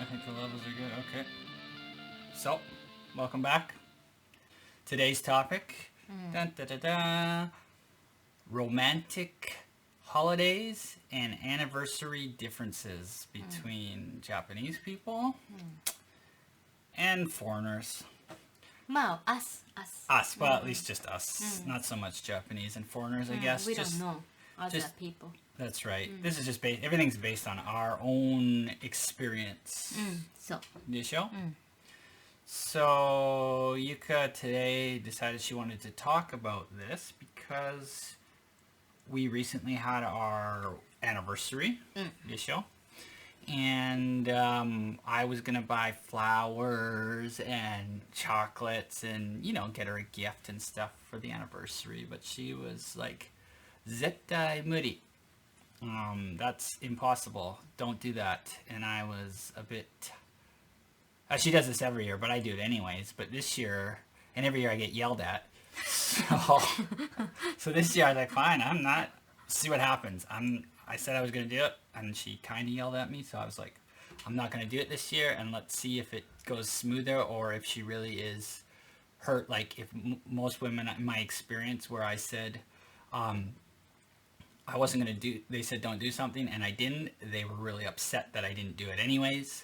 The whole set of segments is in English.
I think the levels are good. Okay. So, welcome back. Today's topic, dun, da, da, da, romantic holidays and anniversary differences between Japanese people and foreigners. まあ、us. Us, well, at least just us. Not so much Japanese and foreigners, I guess. We Just don't know other just- people. That's right. This is just based. Everything's based on our own experience. そう。でしょ? So Yuka today decided she wanted to talk about this because we recently had our anniversary. でしょ? And I was gonna buy flowers and chocolates and get her a gift and stuff for the anniversary, but she was like, 絶対無理. That's impossible. Don't do that. And I was a bit. She does this every year, but I do it anyways. But this year, and every year I get yelled at. So this year I was like, fine, I'm not. See what happens. I said I was gonna do it, and she kind of yelled at me. So I was like, I'm not gonna do it this year, and let's see if it goes smoother or if she really is hurt. Like if most women, in my experience, where I said. I wasn't going to do, they said don't do something, and I didn't. They were really upset that I didn't do it anyways.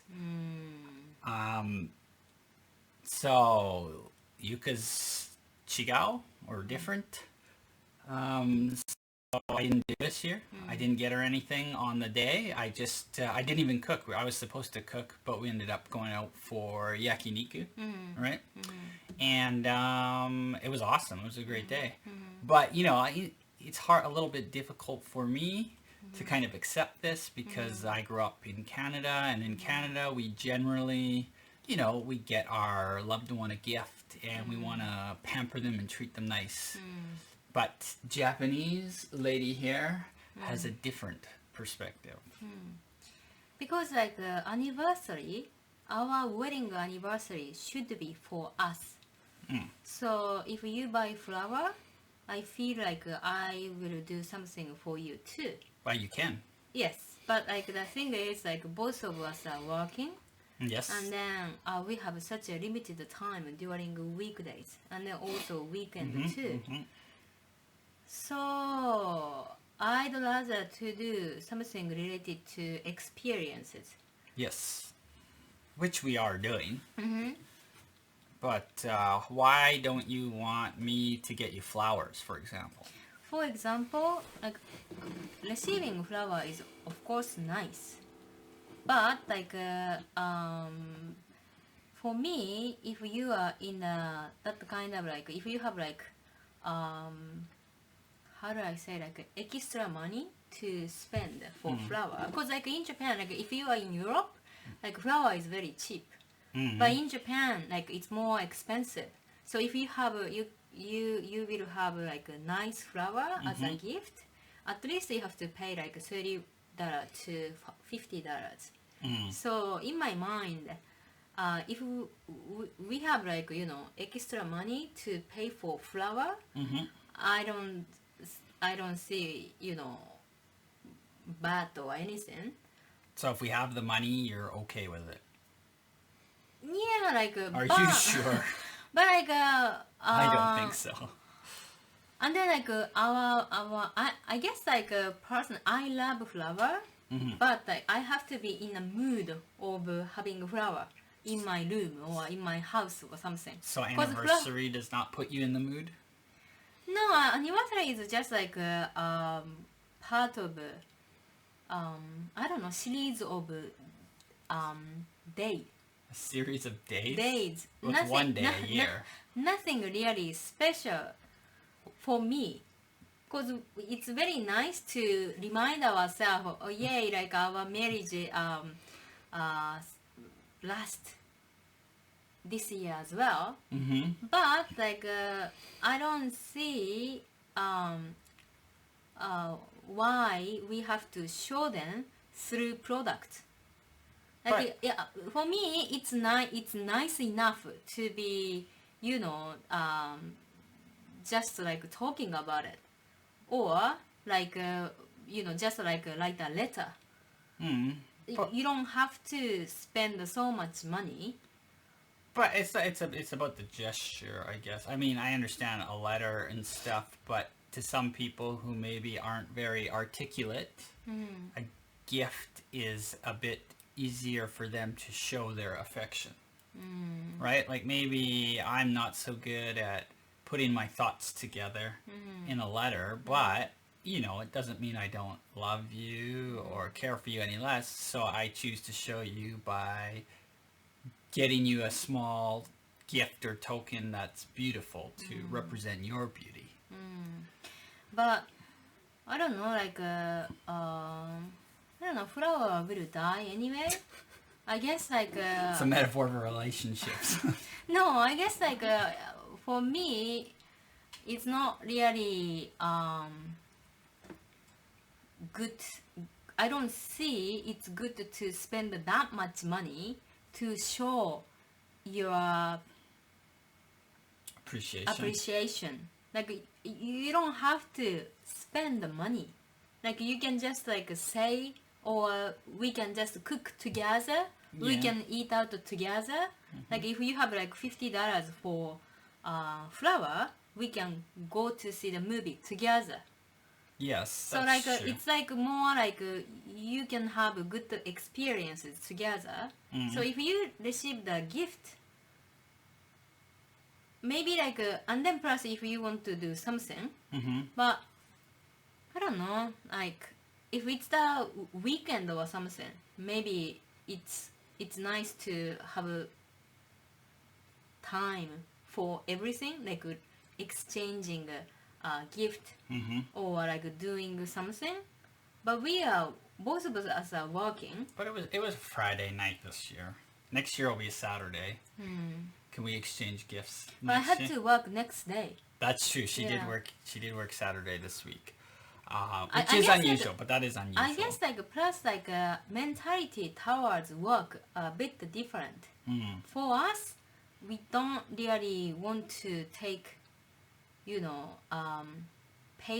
So, Yuka's chigao, or different. So I didn't do this year. I didn't get her anything on the day. I just, I didn't even cook. I was supposed to cook, but we ended up going out for yakiniku, right? And it was awesome. It was a great day. But, it's a little bit difficult for me to kind of accept this because I grew up in Canada, and in Canada we generally, we get our loved one a gift and we want to pamper them and treat them nice. But Japanese lady here has a different perspective. Because like anniversary, our wedding anniversary should be for us. So if you buy flower, I feel like I will do something for you too. Well, you can. Yes, but like the thing is like both of us are working, Yes. and then we have such a limited time during weekdays and then also weekend too. So I'd rather to do something related to experiences. Yes. Which we are doing. But why don't you want me to get you flowers, for example? For example, like receiving flower is of course nice, but like for me, if you are in that kind of like if you have like how do I say like extra money to spend for flower, because like in Japan, like if you are in Europe, like flower is very cheap. But in Japan, like it's more expensive. So if you have you will have like a nice flower as a gift, at least you have to pay like $30 to $50. So in my mind, if we have like extra money to pay for flower, I don't see bad or anything. So if we have the money, you're okay with it? Yeah, like. Are you sure? But like. I don't think so. And then like I guess like a person, I love flower, but like I have to be in a mood of having flower in my room or in my house or something. So anniversary does not put you in the mood? No, anniversary is just like a part of I don't know, series of day. A series of days? Days. Well, it's one day a year. Nothing really special for me. Because it's very nice to remind ourselves, oh yay, like our marriage last this year as well. But like I don't see why we have to show them through product. Like Right. yeah, for me, it's nice enough to be, just like talking about it, or like just like write a letter. you don't have to spend so much money. But it's about the gesture, I guess. I mean, I understand a letter and stuff, but to some people who maybe aren't very articulate, a gift is a bit easier for them to show their affection. Right? Like maybe I'm not so good at putting my thoughts together in a letter, but it doesn't mean I don't love you or care for you any less. So I choose to show you by getting you a small gift or token that's beautiful to represent your beauty. But I don't know, flower will die anyway. I guess It's a metaphor for relationships. no, I guess for me, it's not really good. I don't see it's good to spend that much money to show your appreciation. Like you don't have to spend the money. Like you can just say, or we can just cook together. We can eat out together. Like if you have $50 for flower, we can go to see the movie together. Yes. So true. it's more you can have good experiences together. So if you receive the gift, maybe and then plus if you want to do something, but I don't know, if it's the weekend or something, maybe it's nice to have a time for everything, exchanging a gift or doing something. But we are both of us are working. But it was Friday night this year. Next year will be Saturday. Can we exchange gifts? But I had to work next day. That's true. She did work. She did work Saturday this week, which is unusual. But that is unusual. I guess plus mentality towards work a bit different. For us, we don't really want to take, pay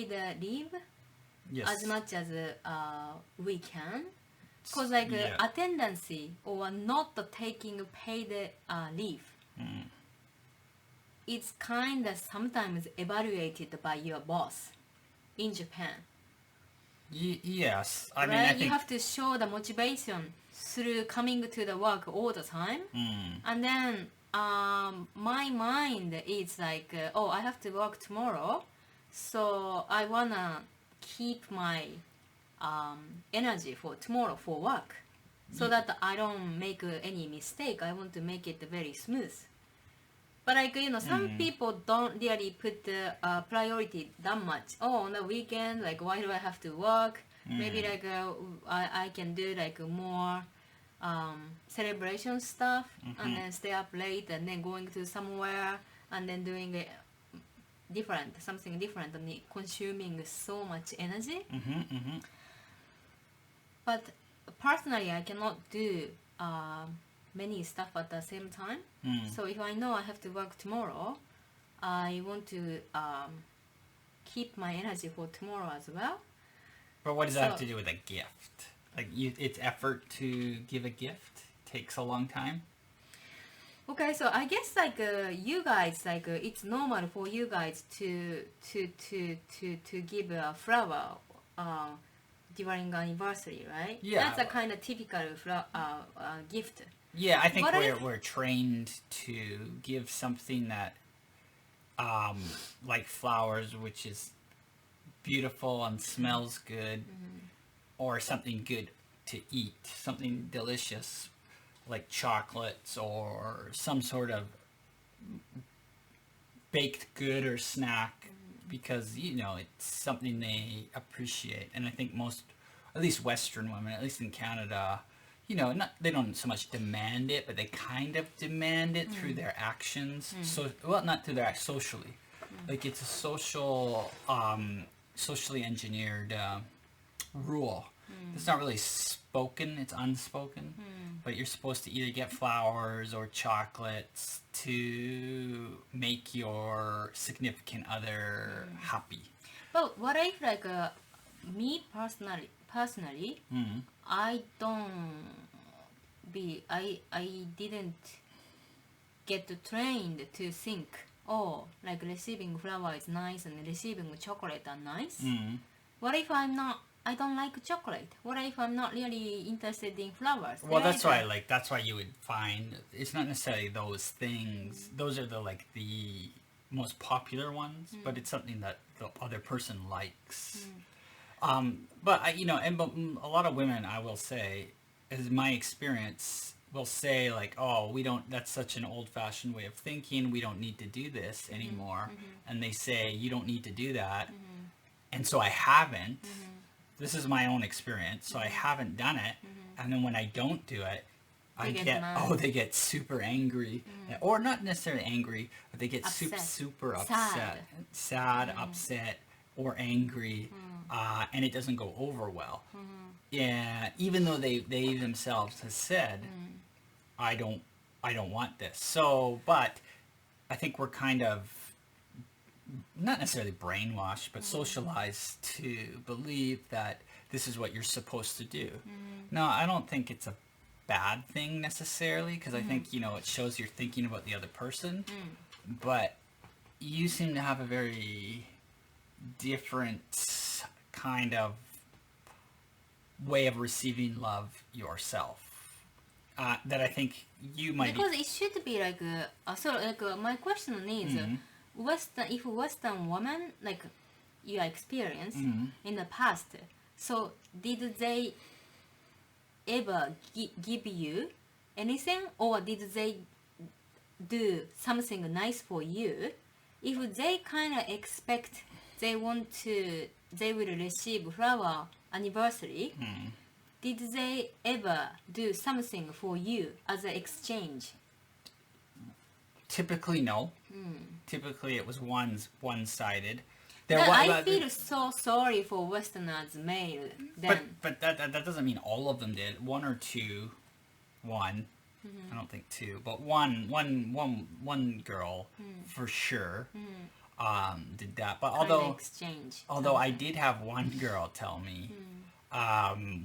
the leave as much as we can. Because attendance or not taking paid leave, it's kind of sometimes evaluated by your boss in Japan. Yes, I right? mean I think you have to show the motivation through coming to the work all the time, and then my mind is oh, I have to work tomorrow, so I wanna keep my energy for tomorrow for work, so that I don't make any mistake. I want to make it very smooth. But some people don't really put the priority that much. Oh, on the weekend, why do I have to work? Maybe I can do more celebration stuff, and then stay up late, and then going to somewhere, and then doing something different, and consuming so much energy. But personally, I cannot do many stuff at the same time. So if I know I have to work tomorrow, I want to keep my energy for tomorrow as well. But what does that have to do with a gift? It's effort to give a gift takes a long time. Okay, so I guess you guys it's normal for you guys to give a flower during anniversary, right? Yeah. That's a kind of typical gift. Yeah, I think we're trained to give something that, like flowers, which is beautiful and smells good, or something good to eat, something delicious, like chocolates or some sort of baked good or snack, because it's something they appreciate. And I think most, at least Western women, at least in Canada, they don't so much demand it, but they kind of demand it through their actions. So, not through their actions, socially. It's a socially engineered rule. It's not really spoken, it's unspoken. But you're supposed to either get flowers or chocolates to make your significant other happy. But what if me personally, Mm. I didn't get trained to think, oh, like receiving flower is nice and receiving chocolate are nice. Mm. What if I don't like chocolate? What if I'm not really interested in flowers? Well, that's why that's why you would find it's not necessarily those things. Those are the most popular ones, but it's something that the other person likes. But a lot of women, I will say, as my experience, will say like, "Oh, we don't. That's such an old-fashioned way of thinking. We don't need to do this anymore." And they say, "You don't need to do that," and so I haven't. This is my own experience, so I haven't done it. And then when I don't do it, they get super angry, or not necessarily angry, but they get super upset, sad, upset, or angry, and it doesn't go over well. Yeah, even though they themselves have said, I don't want this. So, but I think we're kind of not necessarily brainwashed, but socialized to believe that this is what you're supposed to do. No, I don't think it's a bad thing necessarily, because I think, it shows you're thinking about the other person, but you seem to have a very different kind of way of receiving love yourself. That I think you might because it should be like my question is if Western woman like your experience in the past, so did they ever give you anything, or did they do something nice for you? If they kind of expect they will receive flower anniversary, did they ever do something for you as an exchange? Typically, no. Typically, it was one-sided. I feel so sorry for Westerners male then. But that doesn't mean all of them did. One or two, I don't think two, but one girl for sure did that. But although I did have one girl tell me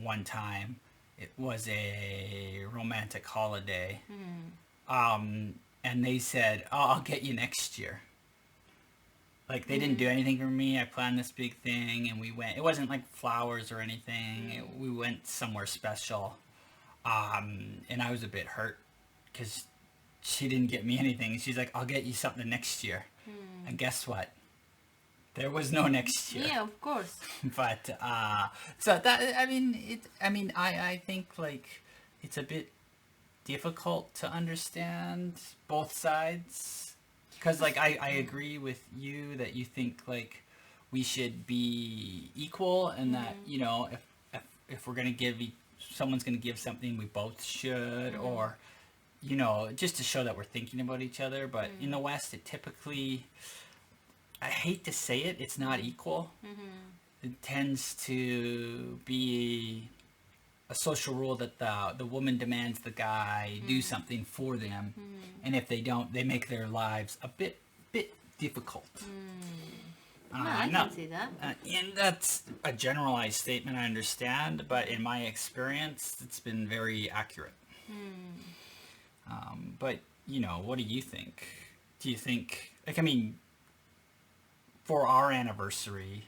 one time, it was a romantic holiday, and they said, "Oh, I'll get you next year." Like, they didn't do anything for me. I planned this big thing, and we went. It wasn't like flowers or anything. We went somewhere special, and I was a bit hurt because she didn't get me anything. She's like, "I'll get you something next year," and guess what? There was no next year. Yeah, of course. But so that I think like it's a bit difficult to understand both sides. Because, like, I agree with you that you think, like, we should be equal and that, if we're going to give, someone's going to give something, we both should, or, just to show that we're thinking about each other. But in the West, it typically, I hate to say it, it's not equal. It tends to be a social rule that the woman demands the guy do something for them, and if they don't, they make their lives a bit difficult. I can see that. And that's a generalized statement, I understand, but in my experience, it's been very accurate. But, what do you think? Do you think, for our anniversary,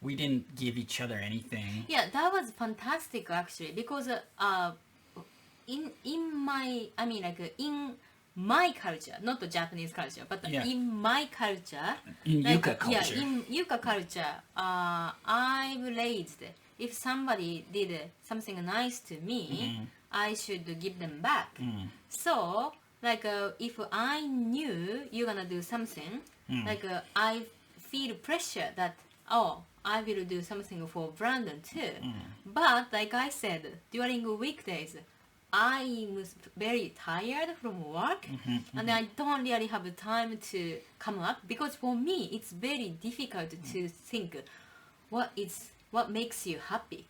we didn't give each other anything. Yeah, that was fantastic actually, because in my culture, not the Japanese culture, but in my culture, in Yuka culture. Yeah, in Yuka culture, I've raised if somebody did something nice to me, I should give them back. So, if I knew you're gonna do something, I feel pressure that I will do something for Brandon too. But like I said, during weekdays, I was very tired from work, and I don't really have time to come up, because for me it's very difficult to think what makes you happy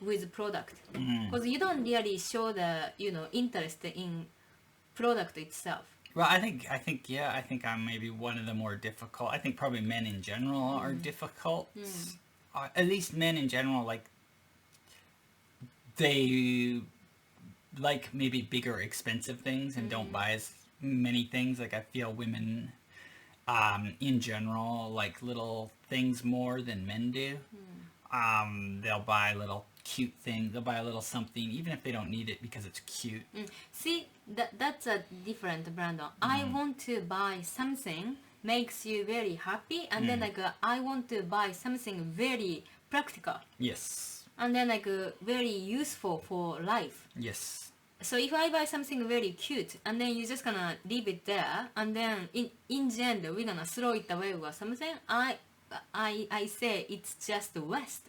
with product, because you don't really show the interest in product itself. Well, I think I'm maybe one of the more difficult. I think probably men in general are difficult at least men in general, like they like maybe bigger, expensive things and don't buy as many things. Like I feel women, in general, like little things more than men do. They'll buy little cute things. They'll buy a little something, even if they don't need it, because it's cute. See, that's a different, Brandon. I want to buy something makes you very happy, and then like I want to buy something very practical, Yes. and then like very useful for life. Yes. So if I buy something very cute, and then you're just gonna leave it there, and then in the end we're gonna throw it away or something, I say it's just waste.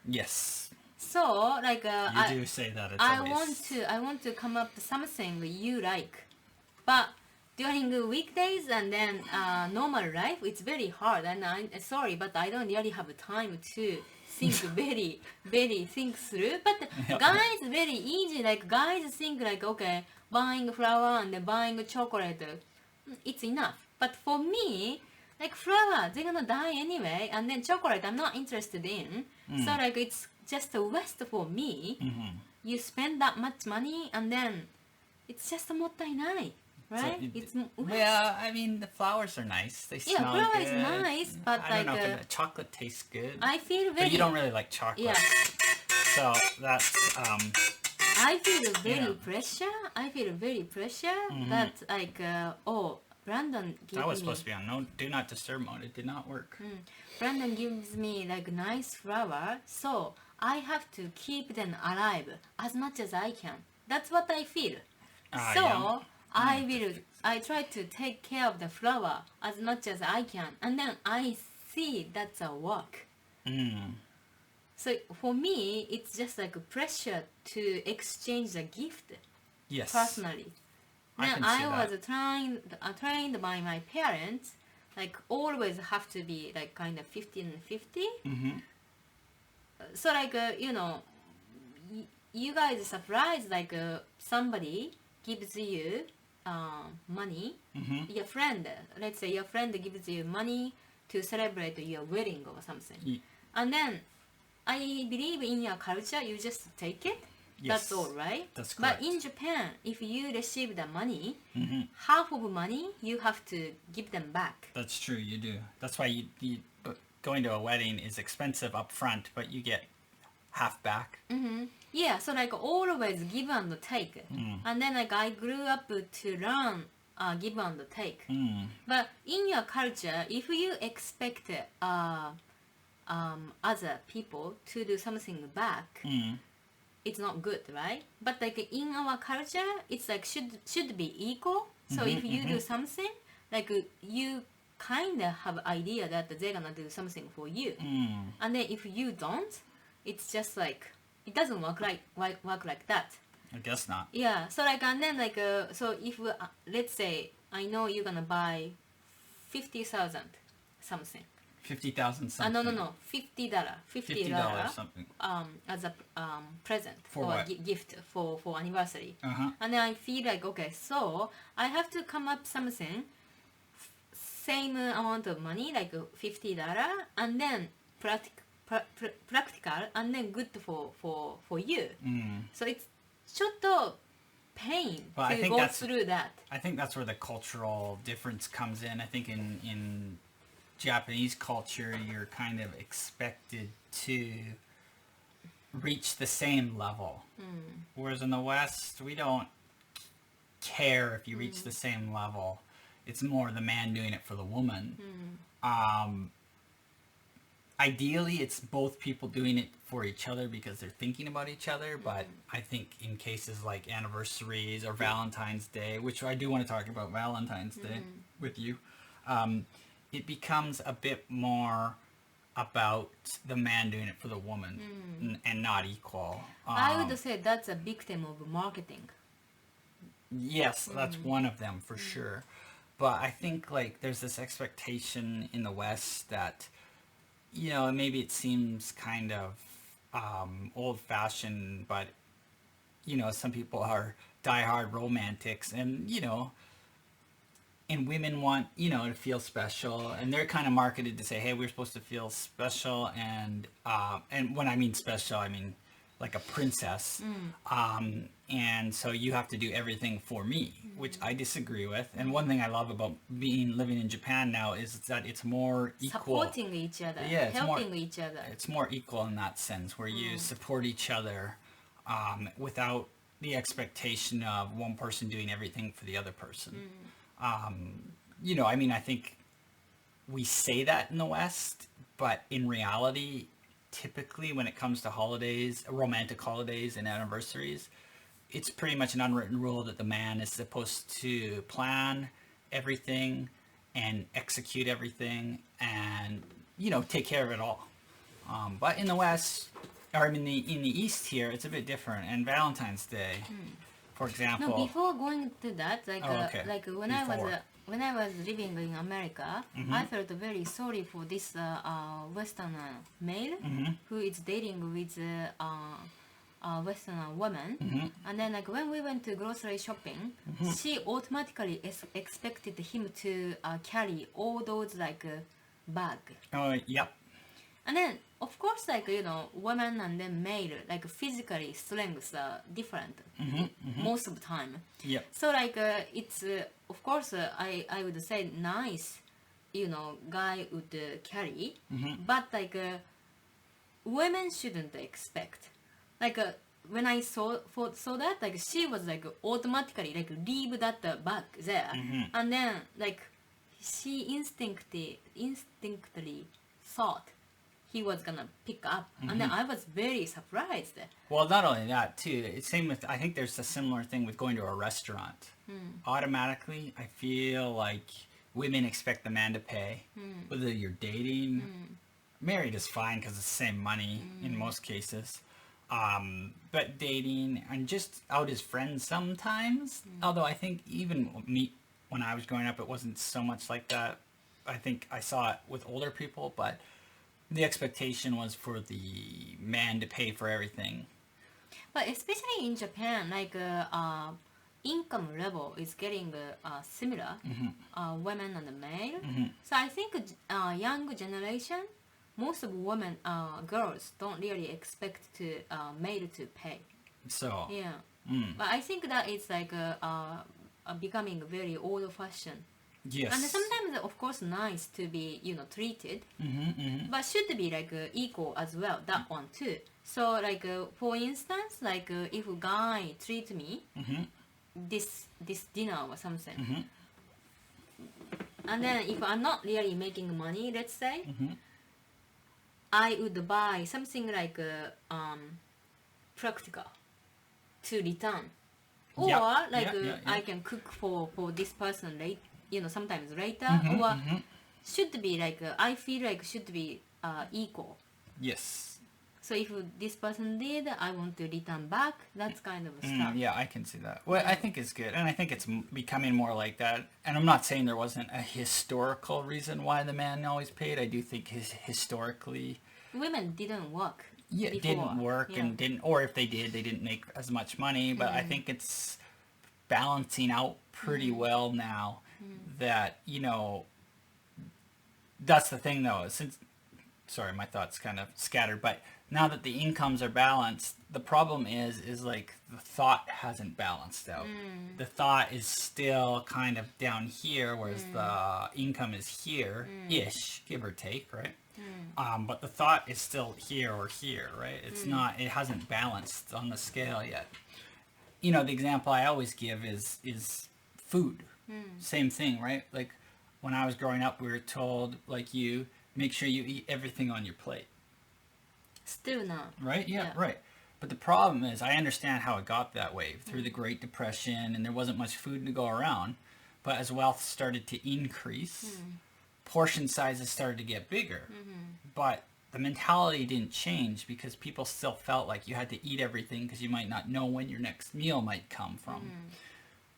Yes. So like You do say that it's I a waste. want to come up with something you like, but during the weekdays and then normal life, it's very hard. And I'm sorry, but I don't really have time to think very think through. But Yep. guys, very easy. Like guys think like, okay, buying flower and then buying chocolate, it's enough. But for me, like flower, they're gonna die anyway, and then chocolate, I'm not interested in. So like it's just a waste for me. You spend that much money, and then it's just もったいない, right? It's Yeah, I mean the flowers are nice. They Yeah, smell flower good. is nice, but I don't know like, if the chocolate tastes good. I feel But very you don't really like chocolate. yeah. So that's I feel very Yeah. pressure. I feel very pressure that like oh, Brandon gives that was me supposed to be on no do not disturb mode. It did not work. Brandon gives me like nice flower, so I have to keep them alive as much as I can. That's what I feel. So Yeah. I try to take care of the flower as much as I can, and then I see that's a work. So for me, it's just like a pressure to exchange the gift Yes. personally. I Then can see I was that. trained by my parents, like always have to be like kind of 50-50. So like you know, you guys surprised like somebody gives you money. Your friend, let's say your friend gives you money to celebrate your wedding or something, and then I believe in your culture, you just take it. Yes. That's all, right? That's But correct. in Japan, if you receive the money, half of money you have to give them back. That's true. You do. That's why you going to a wedding is expensive up front, but you get half back. Yeah, so like always give and take. And then like I grew up to learn give and take. But in your culture, if you expect other people to do something back, it's not good, right? But like in our culture, it's like should be equal. So if you do something, like you kind of have idea that they're gonna do something for you, and then if you don't, it's just like it doesn't work like that. I guess not. Yeah. So like and then like so if let's say I know you're gonna buy 50,000 something. 50,000 something. No, $50. $50 something. As a present For or what? gift for anniversary. Uh-huh. And then I feel like okay, so I have to come up something same amount of money like $50, and then practical and then good for you. So it's ちょっと pain Well, I to think go that's- through that. I think that's where the cultural difference comes in. I think in Japanese culture, you're kind of expected to reach the same level. Whereas in the West, we don't care if you reach the same level. It's more the man doing it for the woman. Ideally, it's both people doing it for each other because they're thinking about each other. But I think in cases like anniversaries or Valentine's Day, which I do want to talk about Valentine's Day with you, it becomes a bit more about the man doing it for the woman and not equal. I would say that's a victim of marketing. Yes, that's one of them for sure. But I think like there's this expectation in the West that, you know, maybe it seems kind of old-fashioned, but, you know, some people are diehard romantics, and, you know, and women want, to feel special, and they're kind of marketed to say, hey, we're supposed to feel special, and when I mean special, I mean like a princess. And so you have to do everything for me, which I disagree with. And one thing I love about living in Japan now is that it's more equal. Supporting each other, Yeah, helping each other. It's more equal in that sense, where you support each other without the expectation of one person doing everything for the other person. I mean, I think we say that in the West, but in reality, typically when it comes to holidays, romantic holidays and anniversaries, it's pretty much an unwritten rule that the man is supposed to plan everything and execute everything and, take care of it all. But in the West, or in the East here, it's a bit different. And Valentine's Day, for example. No, before going to that, okay. When I was living in America, I felt very sorry for this Western male who is dating with a Western woman. And then when we went to grocery shopping, she automatically expected him to carry all those bag. Yep. And then of course women and then male physically strengths are different most of the time. Yep. So it's of course I would say nice guy would carry, but women shouldn't expect when I saw that she was automatically leave that bag there, and then she instinctively thought he was gonna pick up, and then I was very surprised. Well, not only that too, it's same with, I think there's a similar thing with going to a restaurant. Automatically I feel like women expect the man to pay, whether you're dating. Married is fine because it's the same money in most cases, but dating and just out as friends sometimes, although I think even me when I was growing up it wasn't so much like that. I think I saw it with older people, but the expectation was for the man to pay for everything. But especially in Japan, income level is getting similar, women and male. So I think young generation, most of women, girls don't really expect to male to pay. So yeah, but I think that it's becoming very old-fashioned. yes, And sometimes, of course, nice to be, treated, but should be equal as well. That one too. So, for instance, if a guy treat me this dinner or something, and then if I'm not really making money, let's say, I would buy something practical to return, or I can cook for this person later. Sometimes later, or should be I feel should be equal. yes. So if this person did, I want to return back. That's kind of stuff. Yeah, I can see that. Well, I think it's good, and I think it's becoming more like that. And I'm not saying there wasn't a historical reason why the man always paid. I do think historically, women didn't work. Yeah, before. didn't work and didn't, or if they did, they didn't make as much money. But I think it's balancing out pretty well now. That that's the thing though. Sorry, my thoughts kind of scattered. But now that the incomes are balanced, the problem is the thought hasn't balanced out. The thought is still kind of down here, whereas the income is here-ish, give or take, right? But the thought is still here or here, right? It's not. It hasn't balanced on the scale yet. The example I always give is food. Same thing, right? When I was growing up, we were told, make sure you eat everything on your plate. Still not. Right? Yeah, right. But the problem is, I understand how it got that way through the Great Depression, and there wasn't much food to go around. But as wealth started to increase, portion sizes started to get bigger. But the mentality didn't change because people still felt like you had to eat everything because you might not know when your next meal might come from.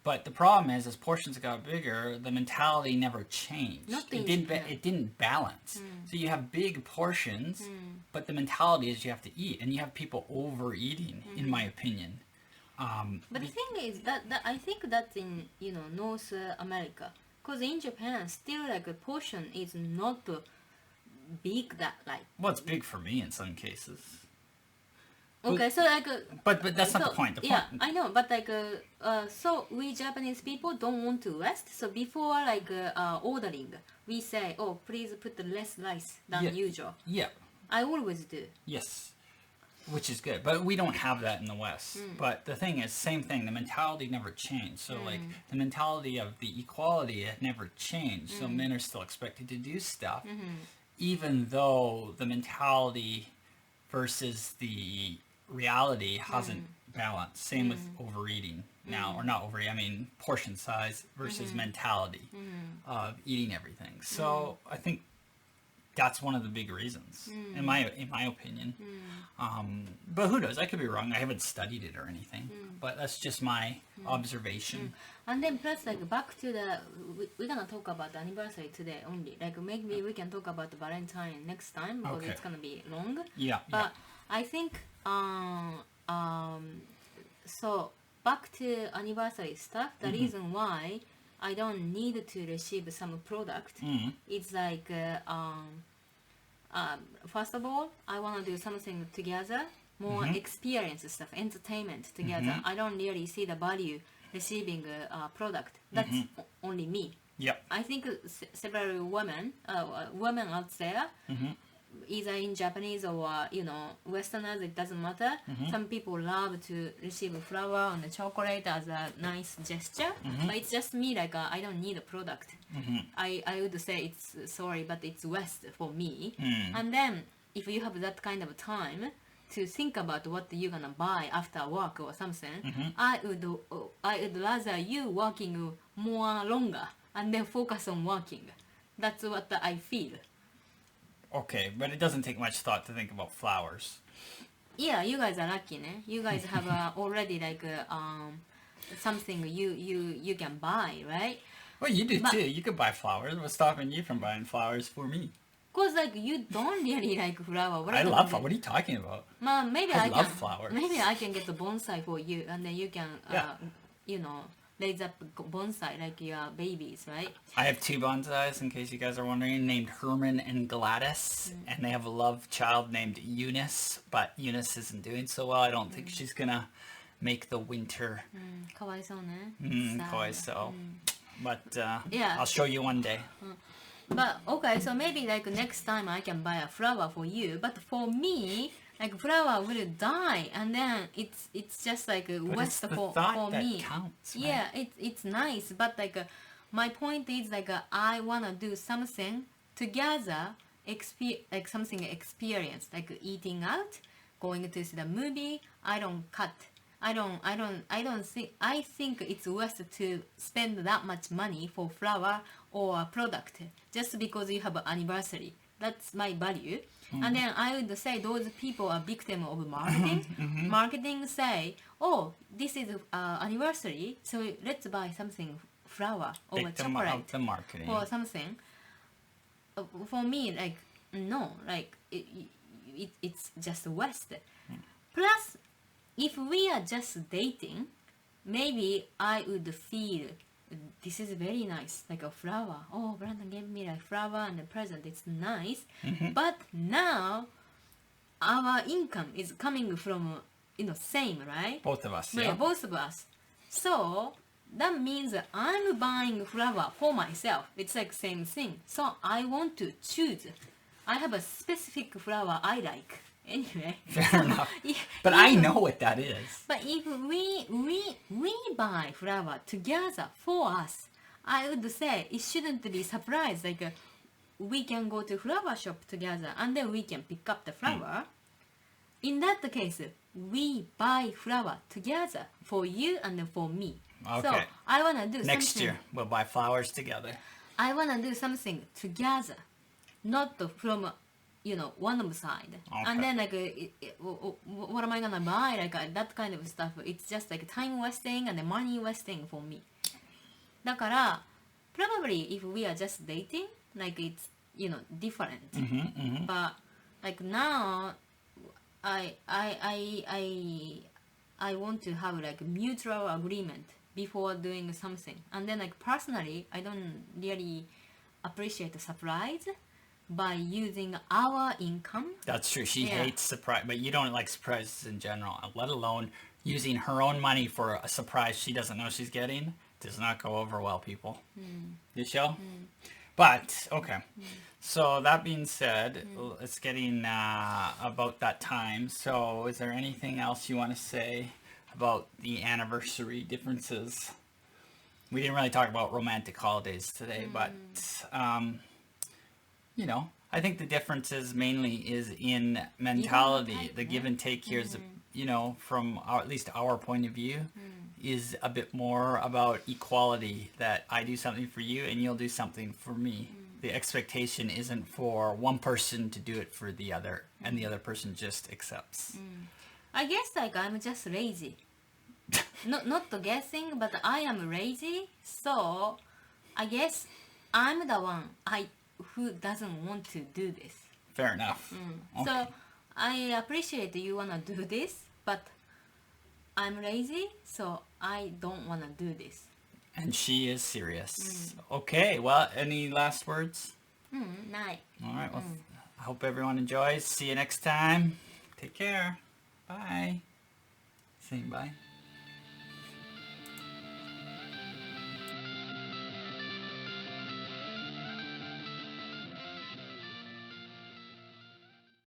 But the problem is, as portions got bigger, the mentality never changed. It didn't balance. So you have big portions, but the mentality is you have to eat, and you have people overeating, in my opinion. But the thing is that I think that's in North America, Because in Japan, still like a portion is not big that like. Well, it's big for me in some cases. Okay, so like. But that's not so, the point. The yeah, point. I know, but like so we Japanese people don't want to rest. So before like ordering, we say, oh, please put less rice than Yeah. usual. Yeah. I always do. Yes. Which is good, but we don't have that in the West. But the thing is, same thing. The mentality never changed. So like the mentality of the equality had never changed. So men are still expected to do stuff, even though the mentality versus the reality hasn't balanced. Same with overeating now, or not overeating. I mean portion size versus mentality of eating everything. So I think that's one of the big reasons, in my opinion. But who knows? I could be wrong. I haven't studied it or anything. But that's just my observation. And then plus like back to the we're gonna talk about the anniversary today only. Like maybe we can talk about the Valentine next time because Okay. it's gonna be long. Yeah. But I think so back to anniversary stuff. The reason why I don't need to receive some product is like first of all, I want to do something together, more experience stuff, entertainment together. I don't really see the value receiving a product. That's only me. Yep. I think several women out there, either in Japanese or Westerners, it doesn't matter. Some people love to receive flower and chocolate as a nice gesture, but it's just me. Like I don't need a product. I would say it's sorry, but it's West for me. And then if you have that kind of time to think about what you're gonna buy after work or something, I would rather you working more longer and then focus on working. That's what I feel. Okay, but it doesn't take much thought to think about flowers. Yeah, you guys are lucky, ne? You guys have already like something you can buy, right? Well, you do But- too. You could buy flowers. What's stopping you from buying flowers for me? Cause like you don't really like flower. What I are you love gonna flowers. do? What are you talking about? Maybe I I love can. flowers. Maybe I can get the bonsai for you, and then you can, Yeah. raise up bonsai like your babies, right? I have two bonsais, in case you guys are wondering, named Herman and Gladys. And they have a love child named Eunice. But Eunice isn't doing so well. I don't think she's going to make the winter. かわいそうね。 Ka waii so. But Yeah. I'll show you one day. But okay, so maybe like next time I can buy a flower for you. But for me, like flower will die, and then it's just like a But waste it's the for thought that me. counts, right? Yeah, it's nice, but like my point is like I wanna do something together, like something experience, like eating out, going to see the movie. I don't think I think it's worth to spend that much money for flower or a product just because you have an anniversary. That's my value. And then I would say those people are victim of marketing. Marketing say, oh, this is anniversary, so let's buy something flower or Victim chocolate of the marketing. or something. For me, like no, like it's just waste. Plus, if we are just dating, maybe I would feel this is very nice, like a flower. Oh, Brandon gave me like flower and a present. It's nice. But now, our income is coming from same, right? Both of us, Yeah, yeah. both of us. So that means that I'm buying flower for myself. It's like same thing. So I want to choose. I have a specific flower I like. Anyway. Fair enough. Yeah, But I even- know what that is. But if we buy flower together for us, I would say it shouldn't be surprise. Like we can go to flower shop together and then we can pick up the flower. In that case, we buy flower together for you and then for me. So Okay. I wanna do Next something. year, we'll buy flowers together. I wanna do something together, not from one side. Okay. And then like what am I gonna buy? Like that kind of stuff. It's just like time wasting and money wasting for me. だから probably if we are just dating, like it's different. But like now, I want to have like mutual agreement before doing something. And then like personally, I don't really appreciate the surprise by using our income. That's true. She Yeah. hates surprise, but you don't like surprises in general, let alone using her own money for a surprise she doesn't know she's getting. Does not go over well, people. You show? But, okay. So that being said, it's getting about that time. So is there anything else you want to say about the anniversary differences? We didn't really talk about romantic holidays today, but, you know, I think the differences mainly is in mentality. type, The give yeah. and take here is, you know, from our, at least our point of view, is a bit more about equality, that I do something for you and you'll do something for me. The expectation isn't for one person to do it for the other, and the other person just accepts. I guess like I'm just lazy. Not guessing, but I am lazy. So I guess I'm the one who doesn't want to do this. Fair enough. Okay. So I appreciate you wanna do this, but I'm lazy, so I don't wanna do this. And she is serious. Okay, well, any last words? ない。 All right, well, I hope everyone enjoys. See you next time. Take care. Bye. Saying bye.